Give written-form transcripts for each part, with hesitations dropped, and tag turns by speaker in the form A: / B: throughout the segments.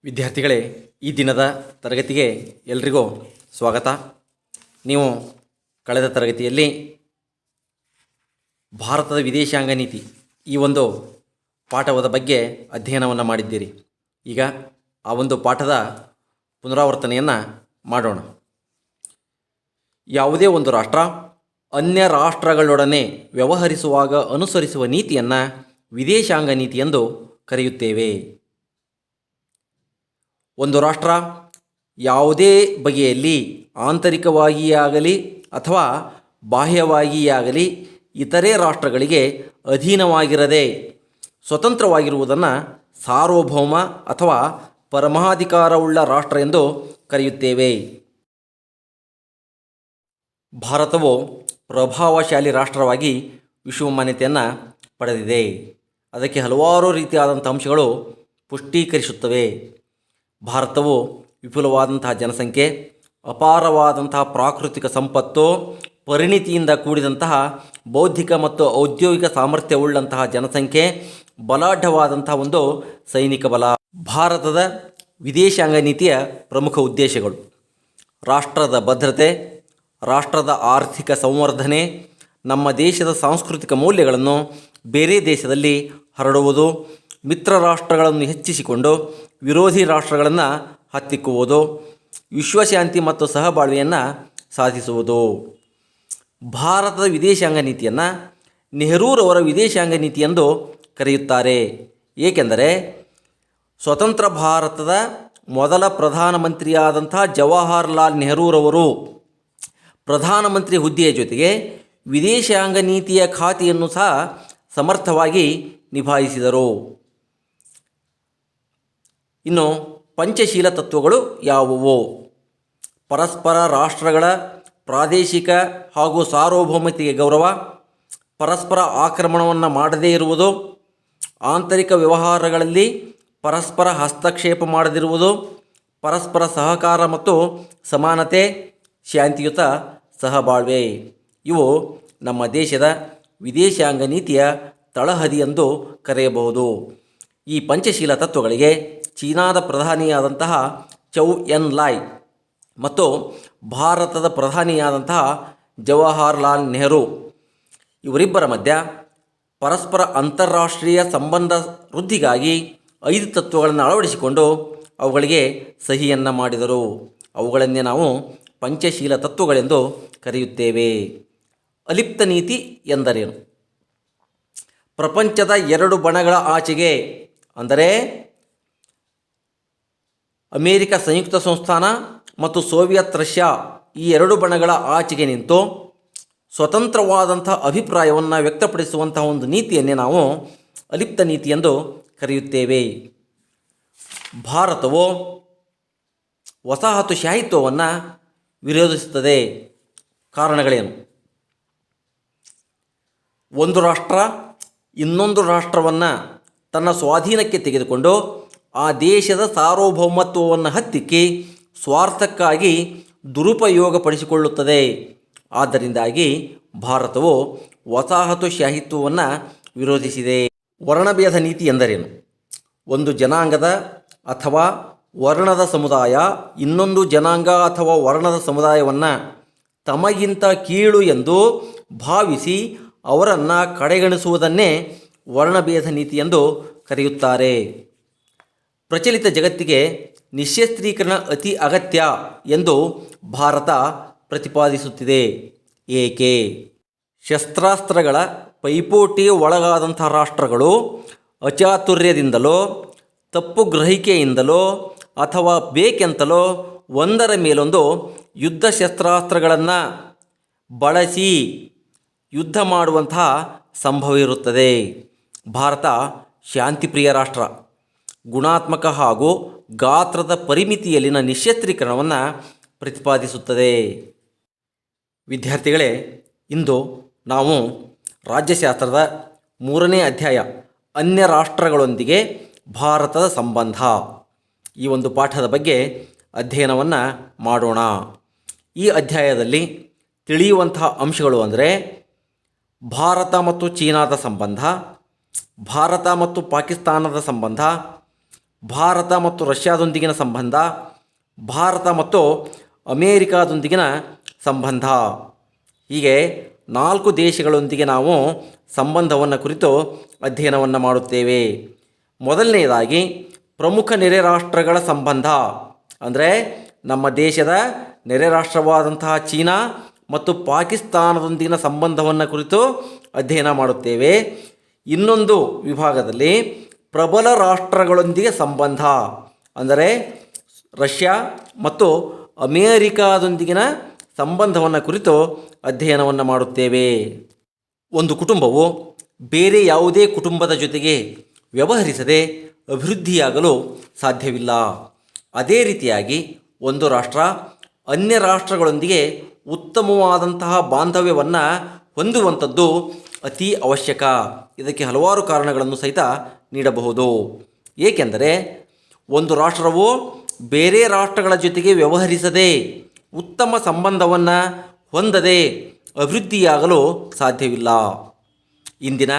A: ವಿದ್ಯಾರ್ಥಿಗಳೇ, ಈ ದಿನದ ತರಗತಿಗೆ ಎಲ್ರಿಗೂ ಸ್ವಾಗತ. ನೀವು ಕಳೆದ ತರಗತಿಯಲ್ಲಿ ಭಾರತದ ವಿದೇಶಾಂಗ ನೀತಿ ಈ ಒಂದು ಪಾಠದ ಬಗ್ಗೆ ಅಧ್ಯಯನವನ್ನು ಮಾಡಿದ್ದೀರಿ. ಈಗ ಆ ಒಂದು ಪಾಠದ ಪುನರಾವರ್ತನೆಯನ್ನು ಮಾಡೋಣ. ಯಾವುದೇ ಒಂದು ರಾಷ್ಟ್ರ ಅನ್ಯ ರಾಷ್ಟ್ರಗಳೊಡನೆ ವ್ಯವಹರಿಸುವಾಗ ಅನುಸರಿಸುವ ನೀತಿಯನ್ನು ವಿದೇಶಾಂಗ ನೀತಿ ಎಂದು ಕರೆಯುತ್ತೇವೆ. ಒಂದು ರಾಷ್ಟ್ರ ಯಾವುದೇ ಬಗೆಯಲ್ಲಿ ಆಂತರಿಕವಾಗಿಯೇ ಆಗಲಿ ಅಥವಾ ಬಾಹ್ಯವಾಗಿಯೇ ಆಗಲಿ ಇತರೆ ರಾಷ್ಟ್ರಗಳಿಗೆ ಅಧೀನವಾಗಿರದೆ ಸ್ವತಂತ್ರವಾಗಿರುವುದನ್ನು ಸಾರ್ವಭೌಮ ಅಥವಾ ಪರಮಾಧಿಕಾರವುಳ್ಳ ರಾಷ್ಟ್ರ ಎಂದು ಕರೆಯುತ್ತೇವೆ. ಭಾರತವು ಪ್ರಭಾವಶಾಲಿ ರಾಷ್ಟ್ರವಾಗಿ ವಿಶ್ವಮಾನ್ಯತೆಯನ್ನು ಪಡೆದಿದೆ. ಅದಕ್ಕೆ ಹಲವಾರು ರೀತಿಯಾದಂಥ ಅಂಶಗಳು ಪುಷ್ಟೀಕರಿಸುತ್ತವೆ. ಭಾರತವು ವಿಪುಲವಾದಂತಹ ಜನಸಂಖ್ಯೆ, ಅಪಾರವಾದಂತಹ ಪ್ರಾಕೃತಿಕ ಸಂಪತ್ತು, ಪರಿಣಿತಿಯಿಂದ ಕೂಡಿದಂತಹ ಬೌದ್ಧಿಕ ಮತ್ತು ಔದ್ಯೋಗಿಕ ಸಾಮರ್ಥ್ಯವುಳ್ಳಂತಹ ಜನಸಂಖ್ಯೆ, ಬಲಾಢ್ಯವಾದಂತಹ ಒಂದು ಸೈನಿಕ ಬಲ. ಭಾರತದ ವಿದೇಶಾಂಗ ನೀತಿಯ ಪ್ರಮುಖ ಉದ್ದೇಶಗಳು: ರಾಷ್ಟ್ರದ ಭದ್ರತೆ, ರಾಷ್ಟ್ರದ ಆರ್ಥಿಕ ಸಂವರ್ಧನೆ, ನಮ್ಮ ದೇಶದ ಸಾಂಸ್ಕೃತಿಕ ಮೌಲ್ಯಗಳನ್ನು ಬೇರೆ ದೇಶದಲ್ಲಿ ಹರಡುವುದು, ಮಿತ್ರ ರಾಷ್ಟ್ರಗಳನ್ನು ಹೆಚ್ಚಿಸಿಕೊಂಡು ವಿರೋಧಿ ರಾಷ್ಟ್ರಗಳನ್ನು ಹತ್ತಿಕ್ಕುವುದು, ವಿಶ್ವಶಾಂತಿ ಮತ್ತು ಸಹಬಾಳ್ವೆಯನ್ನು ಸಾಧಿಸುವುದು. ಭಾರತದ ವಿದೇಶಾಂಗ ನೀತಿಯನ್ನು ನೆಹರೂರವರ ವಿದೇಶಾಂಗ ನೀತಿ ಎಂದು ಕರೆಯುತ್ತಾರೆ. ಏಕೆಂದರೆ ಸ್ವತಂತ್ರ ಭಾರತದ ಮೊದಲ ಪ್ರಧಾನಮಂತ್ರಿಯಾದಂಥ ಜವಾಹರ್ಲಾಲ್ ನೆಹರೂರವರು ಪ್ರಧಾನಮಂತ್ರಿ ಹುದ್ದೆಯ ಜೊತೆಗೆ ವಿದೇಶಾಂಗ ನೀತಿಯ ಖಾತೆಯನ್ನು ಸಹ ಸಮರ್ಥವಾಗಿ ನಿಭಾಯಿಸಿದರು. ಇನ್ನು ಪಂಚಶೀಲ ತತ್ವಗಳು ಯಾವುವು? ಪರಸ್ಪರ ರಾಷ್ಟ್ರಗಳ ಪ್ರಾದೇಶಿಕ ಹಾಗೂ ಸಾರ್ವಭೌಮತೆಗೆ ಗೌರವ, ಪರಸ್ಪರ ಆಕ್ರಮಣವನ್ನು ಮಾಡದೇ ಇರುವುದು, ಆಂತರಿಕ ವ್ಯವಹಾರಗಳಲ್ಲಿ ಪರಸ್ಪರ ಹಸ್ತಕ್ಷೇಪ ಮಾಡದಿರುವುದು, ಪರಸ್ಪರ ಸಹಕಾರ ಮತ್ತು ಸಮಾನತೆ, ಶಾಂತಿಯುತ ಸಹಬಾಳ್ವೆ. ಇವು ನಮ್ಮ ದೇಶದ ವಿದೇಶಾಂಗ ನೀತಿಯ ತಳಹದಿ ಎಂದು ಕರೆಯಬಹುದು. ಈ ಪಂಚಶೀಲ ತತ್ವಗಳಿಗೆ ಚೀನಾದ ಪ್ರಧಾನಿಯಾದಂತಹ ಚೌ ಎನ್ ಲಾಯ್ ಮತ್ತು ಭಾರತದ ಪ್ರಧಾನಿಯಾದಂತಹ ಜವಾಹರ್ಲಾಲ್ ನೆಹರು ಇವರಿಬ್ಬರ ಮಧ್ಯ ಪರಸ್ಪರ ಅಂತಾರಾಷ್ಟ್ರೀಯ ಸಂಬಂಧ ವೃದ್ಧಿಗಾಗಿ 5 ತತ್ವಗಳನ್ನು ಅಳವಡಿಸಿಕೊಂಡು ಅವುಗಳಿಗೆ ಸಹಿಯನ್ನು ಮಾಡಿದರು. ಅವುಗಳನ್ನೇ ನಾವು ಪಂಚಶೀಲ ತತ್ವಗಳೆಂದು ಕರೆಯುತ್ತೇವೆ. ಅಲಿಪ್ತ ನೀತಿ ಎಂದರೇನು? ಪ್ರಪಂಚದ 2 ಬಣಗಳ ಆಚೆಗೆ, ಅಂದರೆ ಅಮೇರಿಕ ಸಂಯುಕ್ತ ಸಂಸ್ಥಾನ ಮತ್ತು ಸೋವಿಯತ್ ರಷ್ಯಾ, ಈ 2 ಬಣಗಳ ಆಚೆಗೆ ನಿಂತು ಸ್ವತಂತ್ರವಾದಂಥ ಅಭಿಪ್ರಾಯವನ್ನು ವ್ಯಕ್ತಪಡಿಸುವಂತಹ ಒಂದು ನೀತಿಯನ್ನೇ ನಾವು ಅಲಿಪ್ತ ನೀತಿ ಎಂದು ಕರೆಯುತ್ತೇವೆ. ಭಾರತವು ವಸಾಹತುಶಾಹಿತ್ವವನ್ನು ವಿರೋಧಿಸುತ್ತದೆ. ಕಾರಣಗಳೇನು? ಒಂದು ರಾಷ್ಟ್ರ ಇನ್ನೊಂದು ರಾಷ್ಟ್ರವನ್ನು ತನ್ನ ಸ್ವಾಧೀನಕ್ಕೆ ತೆಗೆದುಕೊಂಡು ಆ ದೇಶದ ಸಾರ್ವಭೌಮತ್ವವನ್ನು ಹತ್ತಿಕ್ಕಿ ಸ್ವಾರ್ಥಕ್ಕಾಗಿ ದುರುಪಯೋಗಪಡಿಸಿಕೊಳ್ಳುತ್ತದೆ. ಆದ್ದರಿಂದಾಗಿ ಭಾರತವು ವಸಾಹತುಶಾಹಿತ್ವವನ್ನು ವಿರೋಧಿಸಿದೆ. ವರ್ಣಭೇದ ನೀತಿ ಎಂದರೇನು? ಒಂದು ಜನಾಂಗದ ಅಥವಾ ವರ್ಣದ ಸಮುದಾಯ ಇನ್ನೊಂದು ಜನಾಂಗ ಅಥವಾ ವರ್ಣದ ಸಮುದಾಯವನ್ನು ತಮಗಿಂತ ಕೀಳು ಎಂದು ಭಾವಿಸಿ ಅವರನ್ನು ಕಡೆಗಣಿಸುವುದನ್ನೇ ವರ್ಣಭೇದ ನೀತಿ ಎಂದು ಕರೆಯುತ್ತಾರೆ. ಪ್ರಚಲಿತ ಜಗತ್ತಿಗೆ ನಿಶ್ಶಸ್ತ್ರೀಕರಣ ಅತಿ ಅಗತ್ಯ ಎಂದು ಭಾರತ ಪ್ರತಿಪಾದಿಸುತ್ತಿದೆ. ಏಕೆ? ಶಸ್ತ್ರಾಸ್ತ್ರಗಳ ಪೈಪೋಟಿಗೆ ಒಳಗಾದಂಥ ರಾಷ್ಟ್ರಗಳು ಅಚಾತುರ್ಯದಿಂದಲೋ ತಪ್ಪು ಗ್ರಹಿಕೆಯಿಂದಲೋ ಅಥವಾ ಬೇಕೆಂತಲೋ ಒಂದರ ಮೇಲೊಂದು ಯುದ್ಧ ಶಸ್ತ್ರಾಸ್ತ್ರಗಳನ್ನು ಬಳಸಿ ಯುದ್ಧ ಮಾಡುವಂತಹ ಸಂಭವವಿರುತ್ತದೆ. ಭಾರತ ಶಾಂತಿಪ್ರಿಯ ರಾಷ್ಟ್ರ. ಗುಣಾತ್ಮಕ ಹಾಗೂ ಗಾತ್ರದ ಪರಿಮಿತಿಯಲ್ಲಿನ ನಿಶ್ಶಸ್ತ್ರೀಕರಣವನ್ನು ಪ್ರತಿಪಾದಿಸುತ್ತದೆ. ವಿದ್ಯಾರ್ಥಿಗಳೇ, ಇಂದು ನಾವು ರಾಜ್ಯಶಾಸ್ತ್ರದ 3ನೇ ಅಧ್ಯಾಯ ಅನ್ಯ ರಾಷ್ಟ್ರಗಳೊಂದಿಗೆ ಭಾರತದ ಸಂಬಂಧ ಈ ಒಂದು ಪಾಠದ ಬಗ್ಗೆ ಅಧ್ಯಯನವನ್ನು ಮಾಡೋಣ. ಈ ಅಧ್ಯಾಯದಲ್ಲಿ ತಿಳಿಯುವಂತಹ ಅಂಶಗಳು ಅಂದರೆ ಭಾರತ ಮತ್ತು ಚೀನಾದ ಸಂಬಂಧ, ಭಾರತ ಮತ್ತು ಪಾಕಿಸ್ತಾನದ ಸಂಬಂಧ, ಭಾರತ ಮತ್ತು ರಷ್ಯಾದೊಂದಿಗಿನ ಸಂಬಂಧ, ಭಾರತ ಮತ್ತು ಅಮೇರಿಕಾದೊಂದಿಗಿನ ಸಂಬಂಧ. ಹೀಗೆ 4 ದೇಶಗಳೊಂದಿಗೆ ನಾವು ಸಂಬಂಧವನ್ನು ಕುರಿತು ಅಧ್ಯಯನವನ್ನು ಮಾಡುತ್ತೇವೆ. ಮೊದಲನೆಯದಾಗಿ ಪ್ರಮುಖ ನೆರೆ ರಾಷ್ಟ್ರಗಳ ಸಂಬಂಧ, ಅಂದರೆ ನಮ್ಮ ದೇಶದ ನೆರೆ ರಾಷ್ಟ್ರವಾದಂತಹ ಚೀನಾ ಮತ್ತು ಪಾಕಿಸ್ತಾನದೊಂದಿಗಿನ ಸಂಬಂಧವನ್ನು ಕುರಿತು ಅಧ್ಯಯನ ಮಾಡುತ್ತೇವೆ. ಇನ್ನೊಂದು ವಿಭಾಗದಲ್ಲಿ ಪ್ರಬಲ ರಾಷ್ಟ್ರಗಳೊಂದಿಗೆ ಸಂಬಂಧ, ಅಂದರೆ ರಷ್ಯಾ ಮತ್ತು ಅಮೇರಿಕಾದೊಂದಿಗಿನ ಸಂಬಂಧವನ್ನು ಕುರಿತು ಅಧ್ಯಯನವನ್ನು ಮಾಡುತ್ತೇವೆ. ಒಂದು ಕುಟುಂಬವು ಬೇರೆ ಯಾವುದೇ ಕುಟುಂಬದ ಜೊತೆಗೆ ವ್ಯವಹರಿಸದೆ ಅಭಿವೃದ್ಧಿಯಾಗಲು ಸಾಧ್ಯವಿಲ್ಲ. ಅದೇ ರೀತಿಯಾಗಿ ಒಂದು ರಾಷ್ಟ್ರ ಅನ್ಯ ರಾಷ್ಟ್ರಗಳೊಂದಿಗೆ ಉತ್ತಮವಾದಂತಹ ಬಾಂಧವ್ಯವನ್ನು ಹೊಂದುವಂಥದ್ದು ಅತಿ ಅವಶ್ಯಕ. ಇದಕ್ಕೆ ಹಲವಾರು ಕಾರಣಗಳನ್ನು ಸಹಿತ ನೀಡಬಹುದು. ಏಕೆಂದರೆ ಒಂದು ರಾಷ್ಟ್ರವು ಬೇರೆ ರಾಷ್ಟ್ರಗಳ ಜೊತೆಗೆ ವ್ಯವಹರಿಸದೆ ಉತ್ತಮ ಸಂಬಂಧವನ್ನು ಹೊಂದದೆ ಅಭಿವೃದ್ಧಿಯಾಗಲು ಸಾಧ್ಯವಿಲ್ಲ. ಇಂದಿನ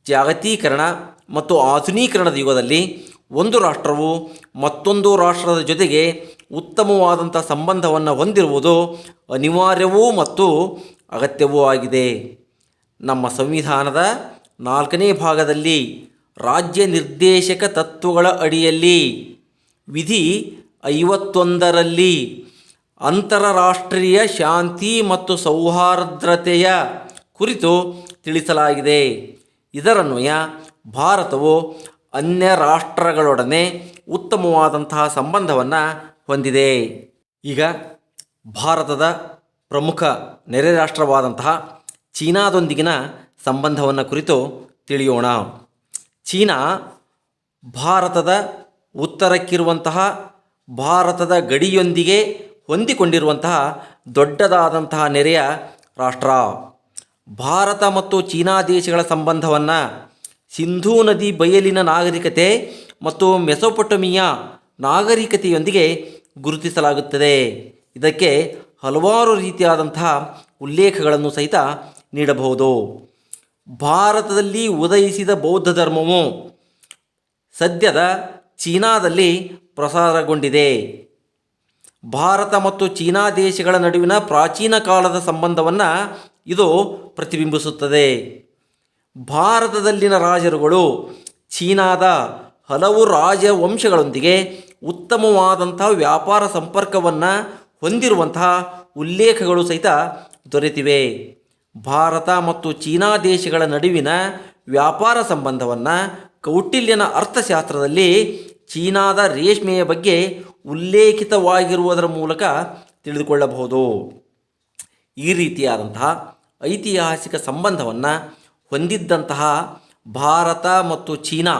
A: ಜಾಗತೀಕರಣ ಮತ್ತು ಆಧುನೀಕರಣದ ಯುಗದಲ್ಲಿ ಒಂದು ರಾಷ್ಟ್ರವು ಮತ್ತೊಂದು ರಾಷ್ಟ್ರದ ಜೊತೆಗೆ ಉತ್ತಮವಾದಂಥ ಸಂಬಂಧವನ್ನು ಹೊಂದಿರುವುದು ಅನಿವಾರ್ಯವೂ ಮತ್ತು ಅಗತ್ಯವೂ ಆಗಿದೆ. ನಮ್ಮ ಸಂವಿಧಾನದ 4ನೇ ಭಾಗದಲ್ಲಿ ರಾಜ್ಯ ನಿರ್ದೇಶಕ ತತ್ವಗಳ ಅಡಿಯಲ್ಲಿ ವಿಧಿ 51ರಲ್ಲಿ ಅಂತರರಾಷ್ಟ್ರೀಯ ಶಾಂತಿ ಮತ್ತು ಸೌಹಾರ್ದತೆಯ ಕುರಿತು ತಿಳಿಸಲಾಗಿದೆ. ಇದರನ್ವಯ ಭಾರತವು ಅನ್ಯ ರಾಷ್ಟ್ರಗಳೊಡನೆ ಉತ್ತಮವಾದಂತಹ ಸಂಬಂಧವನ್ನು ಹೊಂದಿದೆ. ಈಗ ಭಾರತದ ಪ್ರಮುಖ ನೆರೆ ರಾಷ್ಟ್ರವಾದಂತಹ ಚೀನಾದೊಂದಿಗಿನ ಸಂಬಂಧವನ್ನು ಕುರಿತು ತಿಳಿಯೋಣ. ಚೀನಾ ಭಾರತದ ಉತ್ತರಕ್ಕಿರುವಂತಹ ಭಾರತದ ಗಡಿಯೊಂದಿಗೆ ಹೊಂದಿಕೊಂಡಿರುವಂತಹ ದೊಡ್ಡದಾದಂತಹ ನೆರೆಯ ರಾಷ್ಟ್ರ. ಭಾರತ ಮತ್ತು ಚೀನಾ ದೇಶಗಳ ಸಂಬಂಧವನ್ನು ಸಿಂಧೂ ನದಿ ಬಯಲಿನ ನಾಗರಿಕತೆ ಮತ್ತು ಮೆಸೊಪೊಟಮಿಯಾ ನಾಗರಿಕತೆಯೊಂದಿಗೆ ಗುರುತಿಸಲಾಗುತ್ತದೆ. ಇದಕ್ಕೆ ಹಲವಾರು ರೀತಿಯಾದಂತಹ ಉಲ್ಲೇಖಗಳನ್ನು ಸಹಿತ ನೀಡಬಹುದು. ಭಾರತದಲ್ಲಿ ಉದಯಿಸಿದ ಬೌದ್ಧ ಧರ್ಮವು ಸದ್ಯದ ಚೀನಾದಲ್ಲಿ ಪ್ರಸಾರಗೊಂಡಿದೆ. ಭಾರತ ಮತ್ತು ಚೀನಾ ದೇಶಗಳ ನಡುವಿನ ಪ್ರಾಚೀನ ಕಾಲದ ಸಂಬಂಧವನ್ನು ಇದು ಪ್ರತಿಬಿಂಬಿಸುತ್ತದೆ. ಭಾರತದಲ್ಲಿನ ರಾಜರುಗಳು ಚೀನಾದ ಹಲವು ರಾಜವಂಶಗಳೊಂದಿಗೆ ಉತ್ತಮವಾದಂಥ ವ್ಯಾಪಾರ ಸಂಪರ್ಕವನ್ನು ಹೊಂದಿರುವಂತಹ ಉಲ್ಲೇಖಗಳು ಸಹಿತ ದೊರೆತಿವೆ. ಭಾರತ ಮತ್ತು ಚೀನಾ ದೇಶಗಳ ನಡುವಿನ ವ್ಯಾಪಾರ ಸಂಬಂಧವನ್ನು ಕೌಟಿಲ್ಯನ ಅರ್ಥಶಾಸ್ತ್ರದಲ್ಲಿ ಚೀನಾದ ರೇಷ್ಮೆಯ ಬಗ್ಗೆ ಉಲ್ಲೇಖಿತವಾಗಿರುವುದರ ಮೂಲಕ ತಿಳಿದುಕೊಳ್ಳಬಹುದು. ಈ ರೀತಿಯಾದಂತಹ ಐತಿಹಾಸಿಕ ಸಂಬಂಧವನ್ನು ಹೊಂದಿದ್ದಂತಹ ಭಾರತ ಮತ್ತು ಚೀನಾ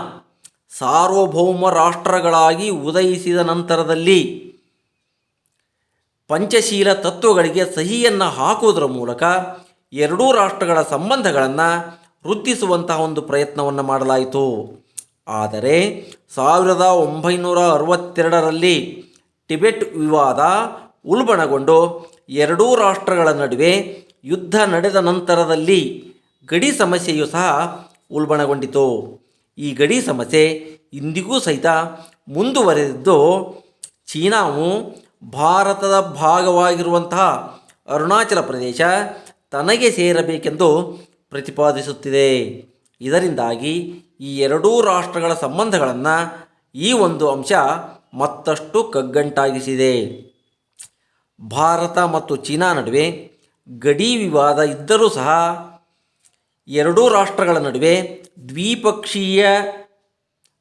A: ಸಾರ್ವಭೌಮ ರಾಷ್ಟ್ರಗಳಾಗಿ ಉದಯಿಸಿದ ನಂತರದಲ್ಲಿ ಪಂಚಶೀಲ ತತ್ವಗಳಿಗೆ ಸಹಿಯನ್ನು ಹಾಕುವುದರ ಮೂಲಕ ಎರಡೂ ರಾಷ್ಟ್ರಗಳ ಸಂಬಂಧಗಳನ್ನು ವೃದ್ಧಿಸುವಂತಹ ಒಂದು ಪ್ರಯತ್ನವನ್ನು ಮಾಡಲಾಯಿತು. ಆದರೆ 1962ರಲ್ಲಿ ಟಿಬೆಟ್ ವಿವಾದ ಉಲ್ಬಣಗೊಂಡು ಎರಡೂ ರಾಷ್ಟ್ರಗಳ ನಡುವೆ ಯುದ್ಧ ನಡೆದ ನಂತರದಲ್ಲಿ ಗಡಿ ಸಮಸ್ಯೆಯು ಸಹ ಉಲ್ಬಣಗೊಂಡಿತು. ಈ ಗಡಿ ಸಮಸ್ಯೆ ಇಂದಿಗೂ ಸಹಿತ ಮುಂದುವರೆದಿದ್ದು ಚೀನಾವು ಭಾರತದ ಭಾಗವಾಗಿರುವಂತಹ ಅರುಣಾಚಲ ಪ್ರದೇಶ ತನಗೆ ಸೇರಬೇಕೆಂದು ಪ್ರತಿಪಾದಿಸುತ್ತಿದೆ. ಇದರಿಂದಾಗಿ ಈ ಎರಡೂ ರಾಷ್ಟ್ರಗಳ ಸಂಬಂಧಗಳನ್ನು ಈ ಒಂದು ಅಂಶ ಮತ್ತಷ್ಟು ಕಗ್ಗಂಟಾಗಿಸಿದೆ. ಭಾರತ ಮತ್ತು ಚೀನಾ ನಡುವೆ ಗಡಿ ವಿವಾದ ಇದ್ದರೂ ಸಹ ಎರಡೂ ರಾಷ್ಟ್ರಗಳ ನಡುವೆ ದ್ವಿಪಕ್ಷೀಯ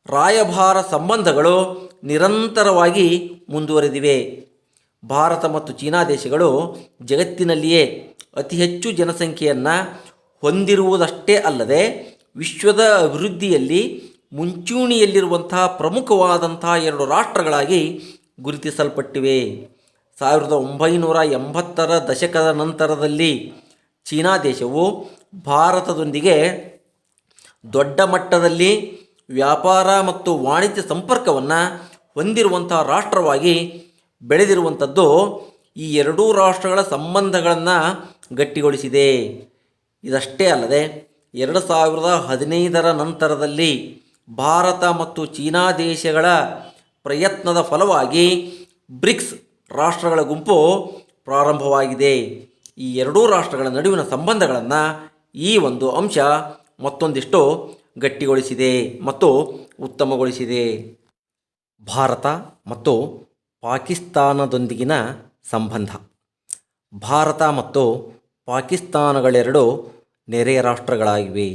A: ರಾಯಭಾರ ಸಂಬಂಧಗಳು ನಿರಂತರವಾಗಿ ಮುಂದುವರೆದಿವೆ. ಭಾರತ ಮತ್ತು ಚೀನಾ ದೇಶಗಳು ಜಗತ್ತಿನಲ್ಲಿಯೇ ಅತಿ ಹೆಚ್ಚು ಜನಸಂಖ್ಯೆಯನ್ನು ಹೊಂದಿರುವುದಷ್ಟೇ ಅಲ್ಲದೆ ವಿಶ್ವದ ಅಭಿವೃದ್ಧಿಯಲ್ಲಿ ಮುಂಚೂಣಿಯಲ್ಲಿರುವಂತಹ ಪ್ರಮುಖವಾದಂತಹ ಎರಡು ರಾಷ್ಟ್ರಗಳಾಗಿ ಗುರುತಿಸಲ್ಪಟ್ಟಿವೆ. 1980ರ ದಶಕದ ನಂತರದಲ್ಲಿ ಚೀನಾ ದೇಶವು ಭಾರತದೊಂದಿಗೆ ದೊಡ್ಡ ಮಟ್ಟದಲ್ಲಿ ವ್ಯಾಪಾರ ಮತ್ತು ವಾಣಿಜ್ಯ ಸಂಪರ್ಕವನ್ನು ಹೊಂದಿರುವಂತಹ ರಾಷ್ಟ್ರವಾಗಿ ಬೆಳೆದಿರುವಂಥದ್ದು ಈ ಎರಡೂ ರಾಷ್ಟ್ರಗಳ ಸಂಬಂಧಗಳನ್ನು ಗಟ್ಟಿಗೊಳಿಸಿದೆ. ಇದಷ್ಟೇ ಅಲ್ಲದೆ 2015ರ ನಂತರದಲ್ಲಿ ಭಾರತ ಮತ್ತು ಚೀನಾ ದೇಶಗಳ ಪ್ರಯತ್ನದ ಫಲವಾಗಿ ಬ್ರಿಕ್ಸ್ ರಾಷ್ಟ್ರಗಳ ಗುಂಪು ಪ್ರಾರಂಭವಾಗಿದೆ. ಈ ಎರಡೂ ರಾಷ್ಟ್ರಗಳ ನಡುವಿನ ಸಂಬಂಧಗಳನ್ನು ಈ ಒಂದು ಅಂಶ ಮತ್ತೊಂದಿಷ್ಟು ಗಟ್ಟಿಗೊಳಿಸಿದೆ ಮತ್ತು ಉತ್ತಮಗೊಳಿಸಿದೆ. ಭಾರತ ಮತ್ತು ಪಾಕಿಸ್ತಾನದೊಂದಿಗಿನ ಸಂಬಂಧ. ಭಾರತ ಮತ್ತು ಪಾಕಿಸ್ತಾನಗಳೆರಡು ನೆರೆಯ ರಾಷ್ಟ್ರಗಳಾಗಿವೆ.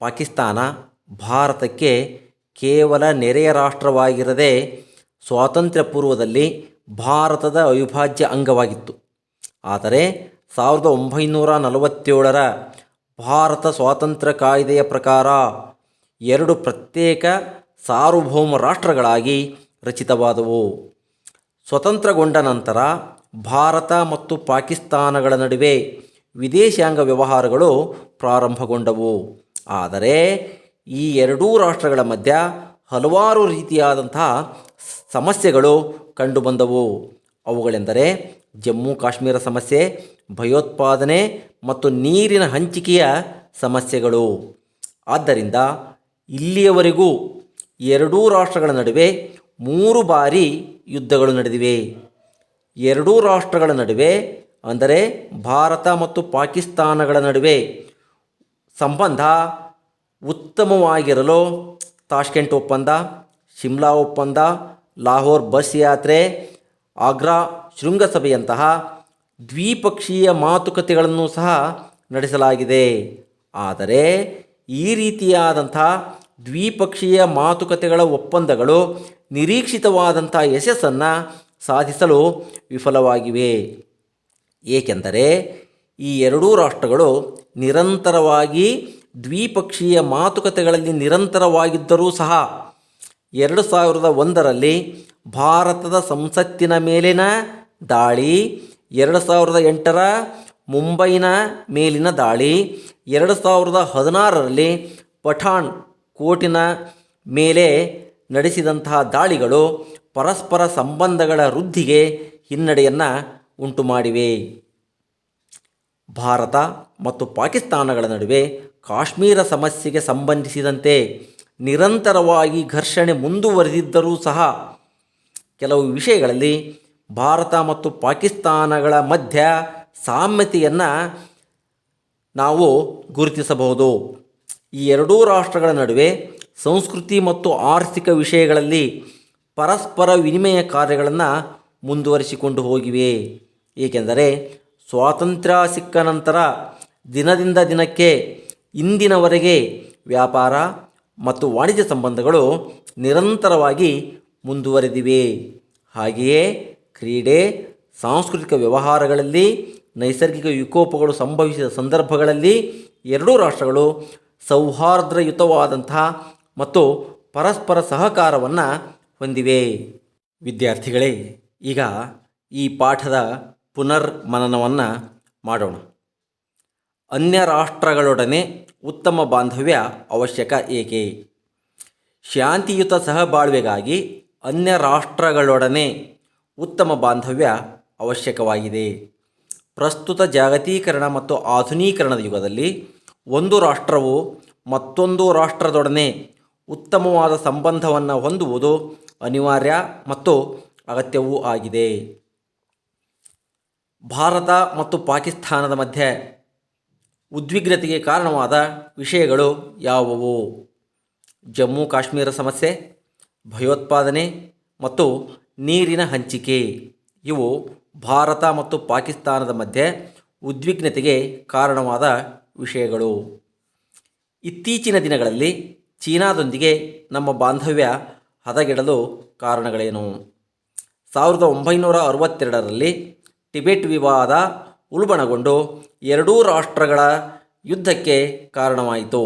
A: ಪಾಕಿಸ್ತಾನ ಭಾರತಕ್ಕೆ ಕೇವಲ ನೆರೆಯ ರಾಷ್ಟ್ರವಾಗಿರದೆ ಸ್ವಾತಂತ್ರ್ಯ ಪೂರ್ವದಲ್ಲಿ ಭಾರತದ ಅವಿಭಾಜ್ಯ ಅಂಗವಾಗಿತ್ತು. ಆದರೆ 1947ರ ಭಾರತ ಸ್ವಾತಂತ್ರ್ಯ ಕಾಯ್ದೆಯ ಪ್ರಕಾರ ಎರಡು ಪ್ರತ್ಯೇಕ ಸಾರ್ವಭೌಮ ರಾಷ್ಟ್ರಗಳಾಗಿ ರಚಿತವಾದವು. ಸ್ವತಂತ್ರಗೊಂಡ ನಂತರ ಭಾರತ ಮತ್ತು ಪಾಕಿಸ್ತಾನಗಳ ನಡುವೆ ವಿದೇಶಾಂಗ ವ್ಯವಹಾರಗಳು ಪ್ರಾರಂಭಗೊಂಡವು. ಆದರೆ ಈ ಎರಡೂ ರಾಷ್ಟ್ರಗಳ ಮಧ್ಯ ಹಲವಾರು ರೀತಿಯಾದಂತಹ ಸಮಸ್ಯೆಗಳು ಕಂಡುಬಂದವು. ಅವುಗಳೆಂದರೆ ಜಮ್ಮು ಕಾಶ್ಮೀರ ಸಮಸ್ಯೆ, ಭಯೋತ್ಪಾದನೆ ಮತ್ತು ನೀರಿನ ಹಂಚಿಕೆಯ ಸಮಸ್ಯೆಗಳು. ಆದ್ದರಿಂದ ಇಲ್ಲಿಯವರೆಗೂ ಎರಡೂ ರಾಷ್ಟ್ರಗಳ ನಡುವೆ 3 ಬಾರಿ ಯುದ್ಧಗಳು ನಡೆದಿವೆ. ಎರಡೂ ರಾಷ್ಟ್ರಗಳ ನಡುವೆ ಅಂದರೆ ಭಾರತ ಮತ್ತು ಪಾಕಿಸ್ತಾನಗಳ ನಡುವೆ ಸಂಬಂಧ ಉತ್ತಮವಾಗಿರಲು ತಾಷ್ಕೆಂಟ್ ಒಪ್ಪಂದ, ಶಿಮ್ಲಾ ಒಪ್ಪಂದ, ಲಾಹೋರ್ ಬಸ್ ಯಾತ್ರೆ, ಆಗ್ರಾ ಶೃಂಗಸಭೆಯಂತಹ ದ್ವಿಪಕ್ಷೀಯ ಮಾತುಕತೆಗಳನ್ನು ಸಹ ನಡೆಸಲಾಗಿದೆ. ಆದರೆ ಈ ರೀತಿಯಾದಂಥ ದ್ವಿಪಕ್ಷೀಯ ಮಾತುಕತೆಗಳ ಒಪ್ಪಂದಗಳು ನಿರೀಕ್ಷಿತವಾದಂಥ ಯಶಸ್ಸನ್ನು ಸಾಧಿಸಲು ವಿಫಲವಾಗಿವೆ. ಏಕೆಂದರೆ ಈ ಎರಡೂ ರಾಷ್ಟ್ರಗಳು ನಿರಂತರವಾಗಿ ದ್ವಿಪಕ್ಷೀಯ ಮಾತುಕತೆಗಳಲ್ಲಿ ನಿರಂತರವಾಗಿದ್ದರೂ ಸಹ 2001ರಲ್ಲಿ ಭಾರತದ ಸಂಸತ್ತಿನ ಮೇಲಿನ ದಾಳಿ, 2008ರ ಮುಂಬೈನ ಮೇಲಿನ ದಾಳಿ, 2016ರಲ್ಲಿ ಪಠಾಣ್ ಕೋಟಿನ ಮೇಲೆ ನಡೆಸಿದಂತಹ ದಾಳಿಗಳು ಪರಸ್ಪರ ಸಂಬಂಧಗಳ ವೃದ್ಧಿಗೆ ಹಿನ್ನಡೆಯನ್ನು ಉಂಟುಮಾಡಿವೆ. ಭಾರತ ಮತ್ತು ಪಾಕಿಸ್ತಾನಗಳ ನಡುವೆ ಕಾಶ್ಮೀರ ಸಮಸ್ಯೆಗೆ ಸಂಬಂಧಿಸಿದಂತೆ ನಿರಂತರವಾಗಿ ಘರ್ಷಣೆ ಮುಂದುವರೆದಿದ್ದರೂ ಸಹ ಕೆಲವು ವಿಷಯಗಳಲ್ಲಿ ಭಾರತ ಮತ್ತು ಪಾಕಿಸ್ತಾನಗಳ ಮಧ್ಯ ಸಾಮ್ಯತೆಯನ್ನು ನಾವು ಗುರುತಿಸಬಹುದು. ಈ ಎರಡೂ ರಾಷ್ಟ್ರಗಳ ನಡುವೆ ಸಂಸ್ಕೃತಿ ಮತ್ತು ಆರ್ಥಿಕ ವಿಷಯಗಳಲ್ಲಿ ಪರಸ್ಪರ ವಿನಿಮಯ ಕಾರ್ಯಗಳನ್ನು ಮುಂದುವರಿಸಿಕೊಂಡು ಹೋಗಿವೆ. ಏಕೆಂದರೆ ಸ್ವಾತಂತ್ರ್ಯ ಸಿಕ್ಕ ನಂತರ ದಿನದಿಂದ ದಿನಕ್ಕೆ ಇಂದಿನವರೆಗೆ ವ್ಯಾಪಾರ ಮತ್ತು ವಾಣಿಜ್ಯ ಸಂಬಂಧಗಳು ನಿರಂತರವಾಗಿ ಮುಂದುವರೆದಿವೆ. ಹಾಗೆಯೇ ಕ್ರೀಡೆ, ಸಾಂಸ್ಕೃತಿಕ ವ್ಯವಹಾರಗಳಲ್ಲಿ ನೈಸರ್ಗಿಕ ವಿಕೋಪಗಳು ಸಂಭವಿಸಿದ ಸಂದರ್ಭಗಳಲ್ಲಿ ಎರಡೂ ರಾಷ್ಟ್ರಗಳು ಸೌಹಾರ್ದಯುತವಾದಂತಹ ಮತ್ತು ಪರಸ್ಪರ ಸಹಕಾರವನ್ನು ಹೊಂದಿವೆ. ವಿದ್ಯಾರ್ಥಿಗಳೇ, ಈಗ ಈ ಪಾಠದ ಪುನರ್ಮನನವನ್ನು ಮಾಡೋಣ. ಅನ್ಯ ರಾಷ್ಟ್ರಗಳೊಡನೆ ಉತ್ತಮ ಬಾಂಧವ್ಯ ಅವಶ್ಯಕ ಏಕೆ? ಶಾಂತಿಯುತ ಸಹಬಾಳ್ವೆಗಾಗಿ ಅನ್ಯ ರಾಷ್ಟ್ರಗಳೊಡನೆ ಉತ್ತಮ ಬಾಂಧವ್ಯ ಅವಶ್ಯಕವಾಗಿದೆ. ಪ್ರಸ್ತುತ ಜಾಗತೀಕರಣ ಮತ್ತು ಆಧುನೀಕರಣದ ಯುಗದಲ್ಲಿ ಒಂದು ರಾಷ್ಟ್ರವು ಮತ್ತೊಂದು ರಾಷ್ಟ್ರದೊಡನೆ ಉತ್ತಮವಾದ ಸಂಬಂಧವನ್ನು ಹೊಂದುವುದು ಅನಿವಾರ್ಯ ಮತ್ತು ಅಗತ್ಯವೂ ಆಗಿದೆ. ಭಾರತ ಮತ್ತು ಪಾಕಿಸ್ತಾನದ ಮಧ್ಯೆ ಉದ್ವಿಗ್ನತೆಗೆ ಕಾರಣವಾದ ವಿಷಯಗಳು ಯಾವುವು? ಜಮ್ಮು ಕಾಶ್ಮೀರ ಸಮಸ್ಯೆ, ಭಯೋತ್ಪಾದನೆ ಮತ್ತು ನೀರಿನ ಹಂಚಿಕೆ. ಇವು ಭಾರತ ಮತ್ತು ಪಾಕಿಸ್ತಾನದ ಮಧ್ಯೆ ಉದ್ವಿಗ್ನತೆಗೆ ಕಾರಣವಾದ ವಿಷಯಗಳು. ಇತ್ತೀಚಿನ ದಿನಗಳಲ್ಲಿ ಚೀನಾದೊಂದಿಗೆ ನಮ್ಮ ಬಾಂಧವ್ಯ ಹದಗೆಡಲು ಕಾರಣಗಳೇನು? 1962ರಲ್ಲಿ ಟಿಬೆಟ್ ವಿವಾದ ಉಲ್ಬಣಗೊಂಡು ಎರಡೂ ರಾಷ್ಟ್ರಗಳ ಯುದ್ಧಕ್ಕೆ ಕಾರಣವಾಯಿತು.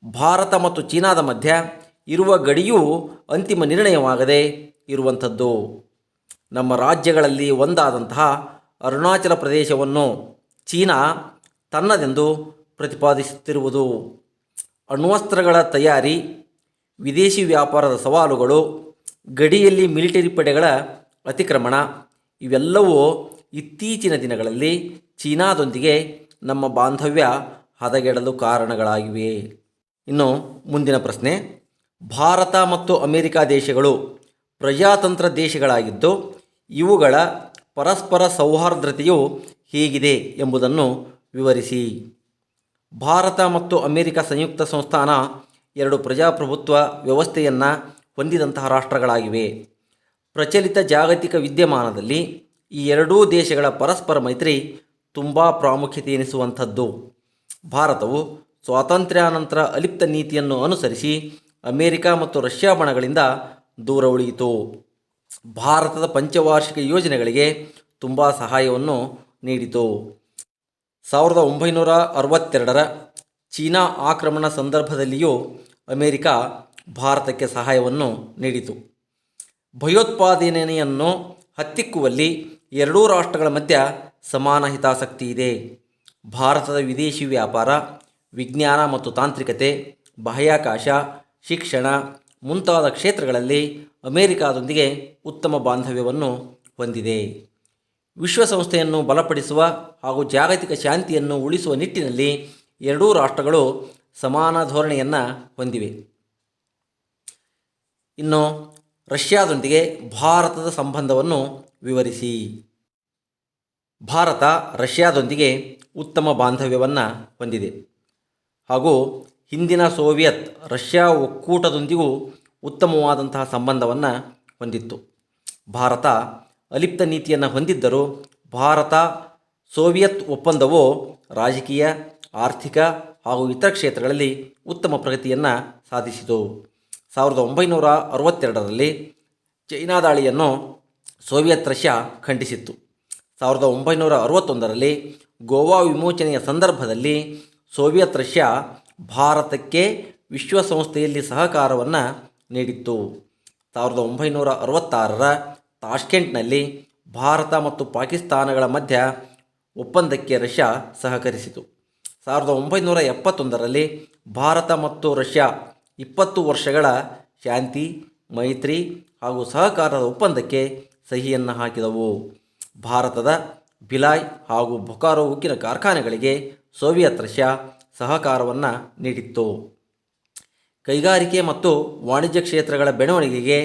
A: ಭಾರತ ಮತ್ತು ಚೀನಾದ ಮಧ್ಯ ಇರುವ ಗಡಿಯೂ ಅಂತಿಮ ನಿರ್ಣಯವಾಗದೇ ಇರುವಂಥದ್ದು. ನಮ್ಮ ರಾಜ್ಯಗಳಲ್ಲಿ ಒಂದಾದಂತಹ ಅರುಣಾಚಲ ಪ್ರದೇಶವನ್ನು ಚೀನಾ ತನ್ನದೆಂದು ಪ್ರತಿಪಾದಿಸುತ್ತಿರುವುದು, ಅಣ್ವಸ್ತ್ರಗಳ ತಯಾರಿ, ವಿದೇಶಿ ವ್ಯಾಪಾರದ ಸವಾಲುಗಳು, ಗಡಿಯಲ್ಲಿ ಮಿಲಿಟರಿ ಪಡೆಗಳ ಅತಿಕ್ರಮಣ ಇವೆಲ್ಲವೂ ಇತ್ತೀಚಿನ ದಿನಗಳಲ್ಲಿ ಚೀನಾದೊಂದಿಗೆ ನಮ್ಮ ಬಾಂಧವ್ಯ ಹದಗೆಡಲು ಕಾರಣಗಳಾಗಿವೆ. ಇನ್ನು ಮುಂದಿನ ಪ್ರಶ್ನೆ, ಭಾರತ ಮತ್ತು ಅಮೆರಿಕ ದೇಶಗಳು ಪ್ರಜಾತಂತ್ರ ದೇಶಗಳಾಗಿದ್ದು ಇವುಗಳ ಪರಸ್ಪರ ಸೌಹಾರ್ದತೆಯು ಹೇಗಿದೆ ಎಂಬುದನ್ನು ವಿವರಿಸಿ. ಭಾರತ ಮತ್ತು ಅಮೆರಿಕ ಸಂಯುಕ್ತ ಸಂಸ್ಥಾನ ಎರಡು ಪ್ರಜಾಪ್ರಭುತ್ವ ವ್ಯವಸ್ಥೆಯನ್ನು ಹೊಂದಿದಂತಹ ರಾಷ್ಟ್ರಗಳಾಗಿವೆ. ಪ್ರಚಲಿತ ಜಾಗತಿಕ ವಿದ್ಯಮಾನದಲ್ಲಿ ಈ ಎರಡೂ ದೇಶಗಳ ಪರಸ್ಪರ ಮೈತ್ರಿ ತುಂಬ ಪ್ರಾಮುಖ್ಯತೆ ಎನಿಸುವಂಥದ್ದು. ಭಾರತವು ಸ್ವಾತಂತ್ರ್ಯಾನಂತರ ಅಲಿಪ್ತ ನೀತಿಯನ್ನು ಅನುಸರಿಸಿ ಅಮೆರಿಕ ಮತ್ತು ರಷ್ಯಾ ಬಣಗಳಿಂದ ದೂರ ಉಳಿಯಿತು. ಭಾರತದ ಪಂಚವಾರ್ಷಿಕ ಯೋಜನೆಗಳಿಗೆ ತುಂಬ ಸಹಾಯವನ್ನು ನೀಡಿತು. 1962ರ ಚೀನಾ ಆಕ್ರಮಣ ಸಂದರ್ಭದಲ್ಲಿಯೂ ಅಮೆರಿಕ ಭಾರತಕ್ಕೆ ಸಹಾಯವನ್ನು ನೀಡಿತು. ಭಯೋತ್ಪಾದನೆಯನ್ನು ಹತ್ತಿಕ್ಕುವಲ್ಲಿ ಎರಡೂ ರಾಷ್ಟ್ರಗಳ ಮಧ್ಯ ಸಮಾನ ಹಿತಾಸಕ್ತಿ ಇದೆ. ಭಾರತದ ವಿದೇಶಿ ವ್ಯಾಪಾರ, ವಿಜ್ಞಾನ ಮತ್ತು ತಾಂತ್ರಿಕತೆ, ಬಾಹ್ಯಾಕಾಶ, ಶಿಕ್ಷಣ ಮುಂತಾದ ಕ್ಷೇತ್ರಗಳಲ್ಲಿ ಅಮೆರಿಕಾದೊಂದಿಗೆ ಉತ್ತಮ ಬಾಂಧವ್ಯವನ್ನು ಹೊಂದಿದೆ. ವಿಶ್ವಸಂಸ್ಥೆಯನ್ನು ಬಲಪಡಿಸುವ ಹಾಗೂ ಜಾಗತಿಕ ಶಾಂತಿಯನ್ನು ಉಳಿಸುವ ನಿಟ್ಟಿನಲ್ಲಿ ಎರಡೂ ರಾಷ್ಟ್ರಗಳು ಸಮಾನ ಧೋರಣೆಯನ್ನು ಹೊಂದಿವೆ. ಇನ್ನು ರಷ್ಯಾದೊಂದಿಗೆ ಭಾರತದ ಸಂಬಂಧವನ್ನು ವಿವರಿಸಿ. ಭಾರತ ರಷ್ಯಾದೊಂದಿಗೆ ಉತ್ತಮ ಬಾಂಧವ್ಯವನ್ನು ಹೊಂದಿದೆ ಹಾಗೂ ಹಿಂದಿನ ಸೋವಿಯತ್ ರಷ್ಯಾ ಒಕ್ಕೂಟದೊಂದಿಗೂ ಉತ್ತಮವಾದಂತಹ ಸಂಬಂಧವನ್ನು ಹೊಂದಿತ್ತು. ಭಾರತ ಅಲಿಪ್ತ ನೀತಿಯನ್ನು ಹೊಂದಿದ್ದರೂ ಭಾರತ ಸೋವಿಯತ್ ಒಪ್ಪಂದವು ರಾಜಕೀಯ, ಆರ್ಥಿಕ ಹಾಗೂ ಇತರ ಕ್ಷೇತ್ರಗಳಲ್ಲಿ ಉತ್ತಮ ಪ್ರಗತಿಯನ್ನು ಸಾಧಿಸಿತು. 1962ರಲ್ಲಿ ಚೈನಾ ದಾಳಿಯನ್ನು ಸೋವಿಯತ್ ರಷ್ಯಾ ಖಂಡಿಸಿತ್ತು. 1961ರಲ್ಲಿ ಗೋವಾ ವಿಮೋಚನೆಯ ಸಂದರ್ಭದಲ್ಲಿ ಸೋವಿಯತ್ ರಷ್ಯಾ ಭಾರತಕ್ಕೆ ವಿಶ್ವಸಂಸ್ಥೆಯಲ್ಲಿ ಸಹಕಾರವನ್ನು ನೀಡಿತ್ತು. 1966ರ ತಾಷ್ಕೆಂಟ್ನಲ್ಲಿ ಭಾರತ ಮತ್ತು ಪಾಕಿಸ್ತಾನಗಳ ಮಧ್ಯ ಒಪ್ಪಂದಕ್ಕೆ ರಷ್ಯಾ ಸಹಕರಿಸಿತು. 1971ರಲ್ಲಿ ಭಾರತ ಮತ್ತು ರಷ್ಯಾ 20 ವರ್ಷಗಳ ಶಾಂತಿ, ಮೈತ್ರಿ ಹಾಗೂ ಸಹಕಾರದ ಒಪ್ಪಂದಕ್ಕೆ ಸಹಿಯನ್ನು ಹಾಕಿದವು. ಭಾರತದ ಭಿಲಾಯ್ ಹಾಗೂ ಬೊಕಾರೋ ಉಕ್ಕಿನ ಕಾರ್ಖಾನೆಗಳಿಗೆ ಸೋವಿಯತ್ ರಷ್ಯಾ ಸಹಕಾರವನ್ನು ನೀಡಿತ್ತು. ಕೈಗಾರಿಕೆ ಮತ್ತು ವಾಣಿಜ್ಯ ಕ್ಷೇತ್ರಗಳ ಬೆಳವಣಿಗೆಗೆ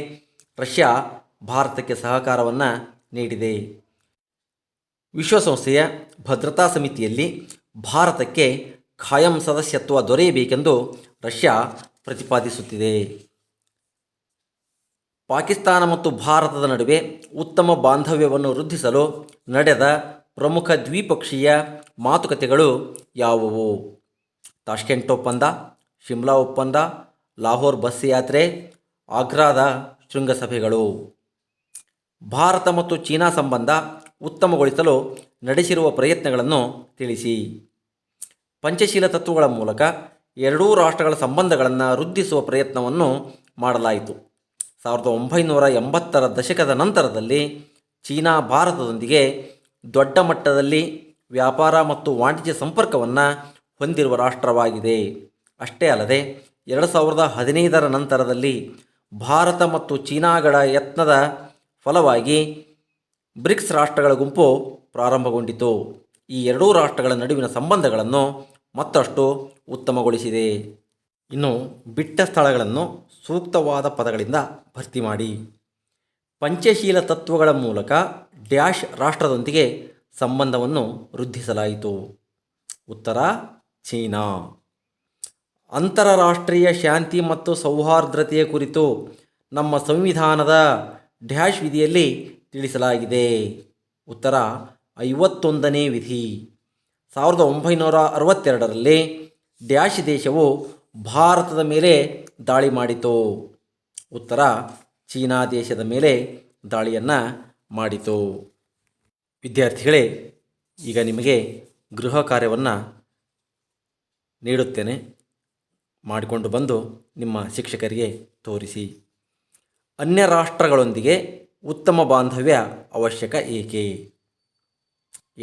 A: ರಷ್ಯಾ ಭಾರತಕ್ಕೆ ಸಹಕಾರವನ್ನು ನೀಡಿದೆ. ವಿಶ್ವಸಂಸ್ಥೆಯ ಭದ್ರತಾ ಸಮಿತಿಯಲ್ಲಿ ಭಾರತಕ್ಕೆ ಖಾಯಂ ಸದಸ್ಯತ್ವ ದೊರೆಯಬೇಕೆಂದು ರಷ್ಯಾ ಪ್ರತಿಪಾದಿಸುತ್ತಿದೆ. ಪಾಕಿಸ್ತಾನ ಮತ್ತು ಭಾರತದ ನಡುವೆ ಉತ್ತಮ ಬಾಂಧವ್ಯವನ್ನು ವೃದ್ಧಿಸಲು ನಡೆದ ಪ್ರಮುಖ ದ್ವಿಪಕ್ಷೀಯ ಮಾತುಕತೆಗಳು ಯಾವುವು? ತಾಷ್ಕೆಂಟ್ ಒಪ್ಪಂದ, ಶಿಮ್ಲಾ ಒಪ್ಪಂದ, ಲಾಹೋರ್ ಬಸ್ ಯಾತ್ರೆ, ಆಗ್ರಾದ ಶೃಂಗಸಭೆಗಳು. ಭಾರತ ಮತ್ತು ಚೀನಾ ಸಂಬಂಧ ಉತ್ತಮಗೊಳಿಸಲು ನಡೆಸಿರುವ ಪ್ರಯತ್ನಗಳನ್ನು ತಿಳಿಸಿ. ಪಂಚಶೀಲ ತತ್ವಗಳ ಮೂಲಕ ಎರಡೂ ರಾಷ್ಟ್ರಗಳ ಸಂಬಂಧಗಳನ್ನು ವೃದ್ಧಿಸುವ ಪ್ರಯತ್ನವನ್ನು ಮಾಡಲಾಯಿತು. 1980ರ ದಶಕದ ನಂತರದಲ್ಲಿ ಚೀನಾ ಭಾರತದೊಂದಿಗೆ ದೊಡ್ಡ ಮಟ್ಟದಲ್ಲಿ ವ್ಯಾಪಾರ ಮತ್ತು ವಾಣಿಜ್ಯ ಸಂಪರ್ಕವನ್ನು ಹೊಂದಿರುವ ರಾಷ್ಟ್ರವಾಗಿದೆ. ಅಷ್ಟೇ ಅಲ್ಲದೆ 2015ರ ನಂತರದಲ್ಲಿ ಭಾರತ ಮತ್ತು ಚೀನಾಗಳ ಯತ್ನದ ಫಲವಾಗಿ ಬ್ರಿಕ್ಸ್ ರಾಷ್ಟ್ರಗಳ ಗುಂಪು ಪ್ರಾರಂಭಗೊಂಡಿತು. ಈ ಎರಡೂ ರಾಷ್ಟ್ರಗಳ ನಡುವಿನ ಸಂಬಂಧಗಳನ್ನು ಮತ್ತಷ್ಟು ಉತ್ತಮಗೊಳಿಸಿದೆ. ಇನ್ನು ಬಿಟ್ಟ ಸ್ಥಳಗಳನ್ನು ಸೂಕ್ತವಾದ ಪದಗಳಿಂದ ಭರ್ತಿ ಮಾಡಿ. ಪಂಚಶೀಲ ತತ್ವಗಳ ಮೂಲಕ ಡ್ಯಾಶ್ ರಾಷ್ಟ್ರದೊಂದಿಗೆ ಸಂಬಂಧವನ್ನು ವೃದ್ಧಿಸಲಾಯಿತು. ಉತ್ತರ ಚೀನಾ. ಅಂತಾರಾಷ್ಟ್ರೀಯ ಶಾಂತಿ ಮತ್ತು ಸೌಹಾರ್ದತೆಯ ಕುರಿತು ನಮ್ಮ ಸಂವಿಧಾನದ ಡ್ಯಾಶ್ ವಿಧಿಯಲ್ಲಿ ತಿಳಿಸಲಾಗಿದೆ. ಉತ್ತರ 51ನೇ ವಿಧಿ. 1962ರಲ್ಲಿ ಡ್ಯಾಶ್ ದೇಶವು ಭಾರತದ ಮೇಲೆ ದಾಳಿ ಮಾಡಿತು. ಉತ್ತರ ಚೀನಾ ದೇಶದ ಮೇಲೆ ದಾಳಿಯನ್ನು ಮಾಡಿತು. ವಿದ್ಯಾರ್ಥಿಗಳೇ, ಈಗ ನಿಮಗೆ ಗೃಹ ಕಾರ್ಯವನ್ನು ನೀಡುತ್ತೇನೆ. ಮಾಡಿಕೊಂಡು ಬಂದು ನಿಮ್ಮ ಶಿಕ್ಷಕರಿಗೆ ತೋರಿಸಿ. ಅನ್ಯ ರಾಷ್ಟ್ರಗಳೊಂದಿಗೆ ಉತ್ತಮ ಬಾಂಧವ್ಯ ಅವಶ್ಯಕ ಏಕೆ?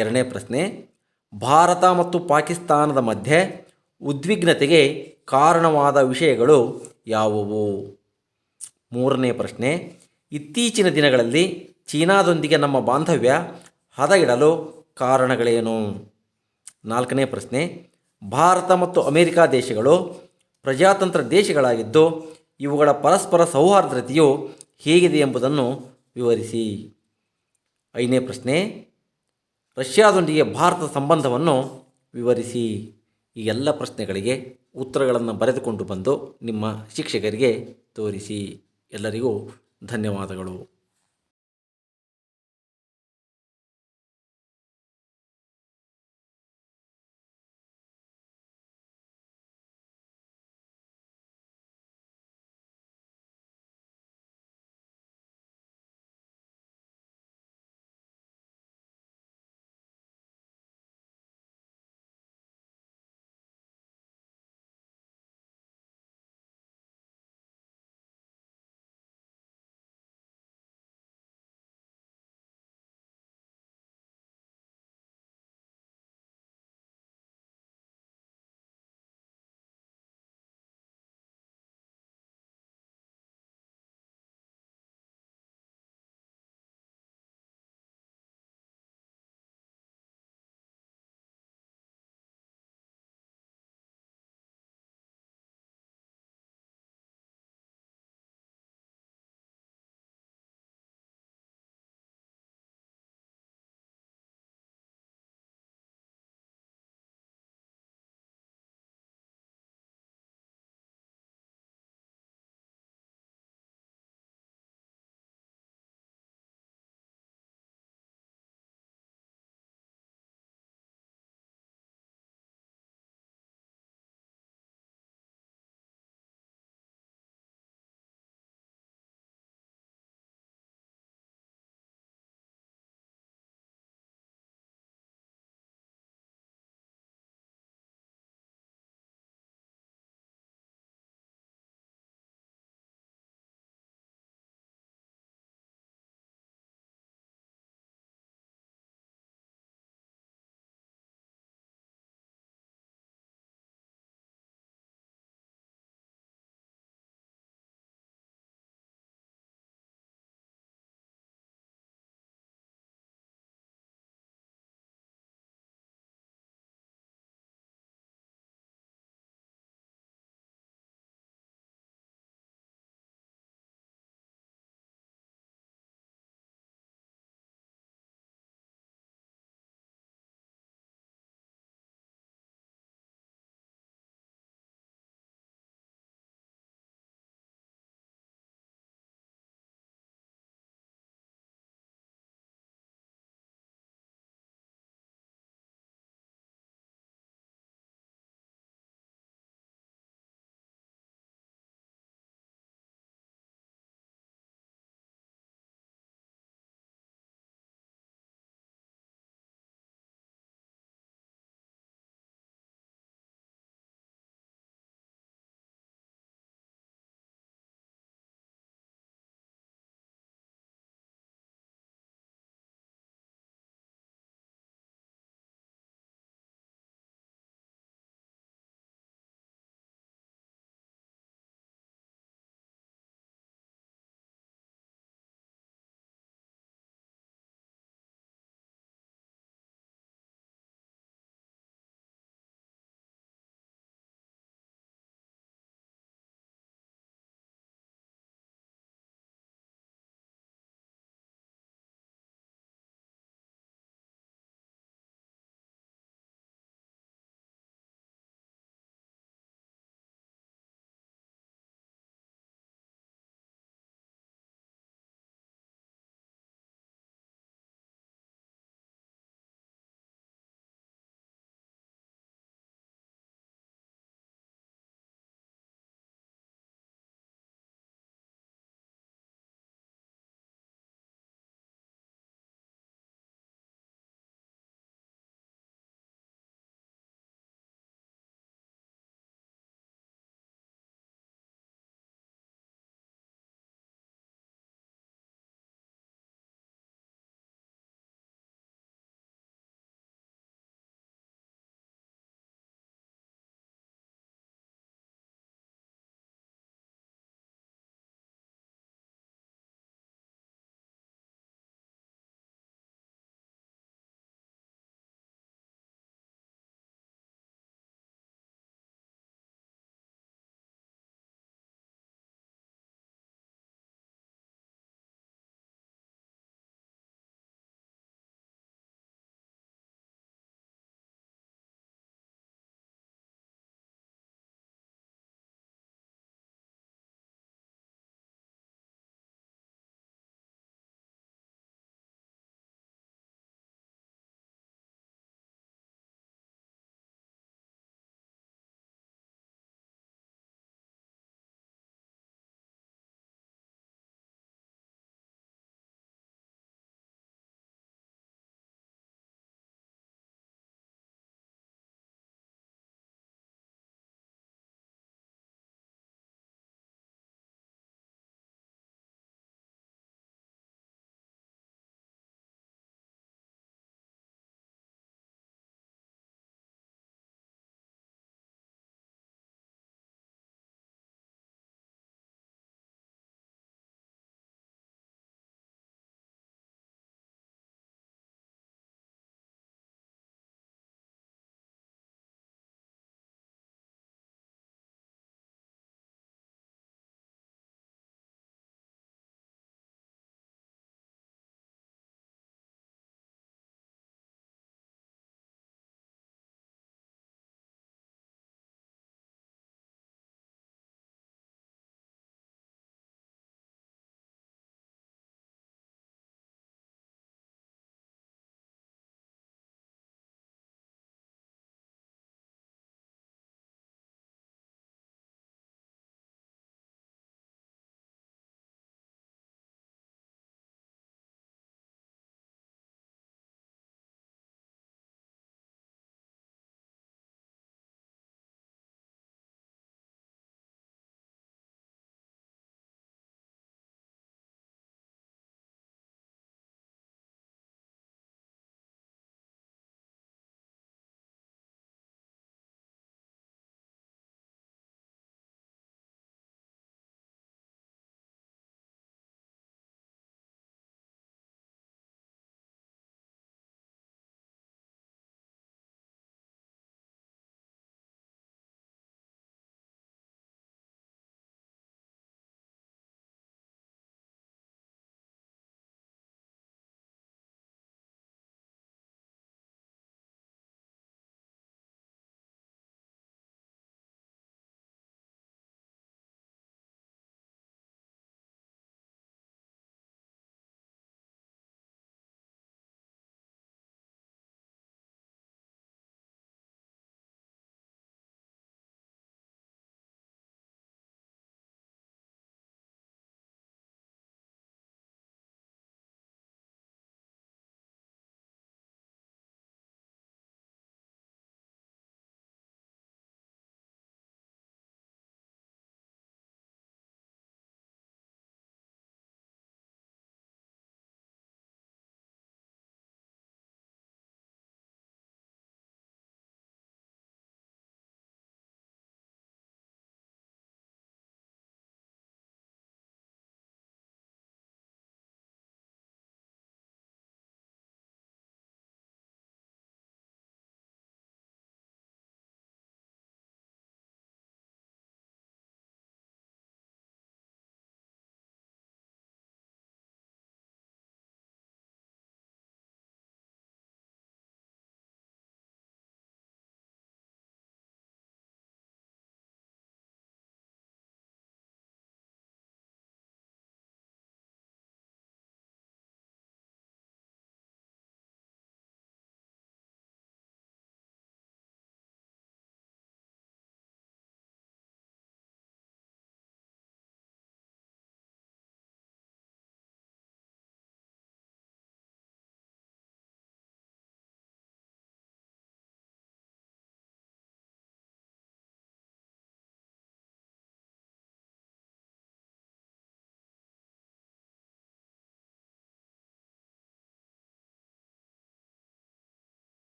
A: ಎರಡನೇ ಪ್ರಶ್ನೆ, ಭಾರತ ಮತ್ತು ಪಾಕಿಸ್ತಾನದ ಮಧ್ಯೆ ಉದ್ವಿಗ್ನತೆಗೆ ಕಾರಣವಾದ ವಿಷಯಗಳು ಯಾವುವು? ಮೂರನೇ ಪ್ರಶ್ನೆ, ಇತ್ತೀಚಿನ ದಿನಗಳಲ್ಲಿ ಚೀನಾದೊಂದಿಗೆ ನಮ್ಮ ಬಾಂಧವ್ಯ ಹದ ಇಡಲು ಕಾರಣಗಳೇನು? ನಾಲ್ಕನೇ ಪ್ರಶ್ನೆ, ಭಾರತ ಮತ್ತು ಅಮೆರಿಕ ದೇಶಗಳು ಪ್ರಜಾತಂತ್ರ ದೇಶಗಳಾಗಿದ್ದು ಇವುಗಳ ಪರಸ್ಪರ ಸೌಹಾರ್ದತೆಯು ಹೇಗಿದೆ ಎಂಬುದನ್ನು ವಿವರಿಸಿ. 5ನೇ ಪ್ರಶ್ನೆ, ರಷ್ಯಾದೊಂದಿಗೆ ಭಾರತದ ಸಂಬಂಧವನ್ನು ವಿವರಿಸಿ. ಈ ಎಲ್ಲ ಪ್ರಶ್ನೆಗಳಿಗೆ ಉತ್ತರಗಳನ್ನು ಬರೆದುಕೊಂಡು ಬಂದು ನಿಮ್ಮ ಶಿಕ್ಷಕರಿಗೆ ತೋರಿಸಿ. ಎಲ್ಲರಿಗೂ ಧನ್ಯವಾದಗಳು.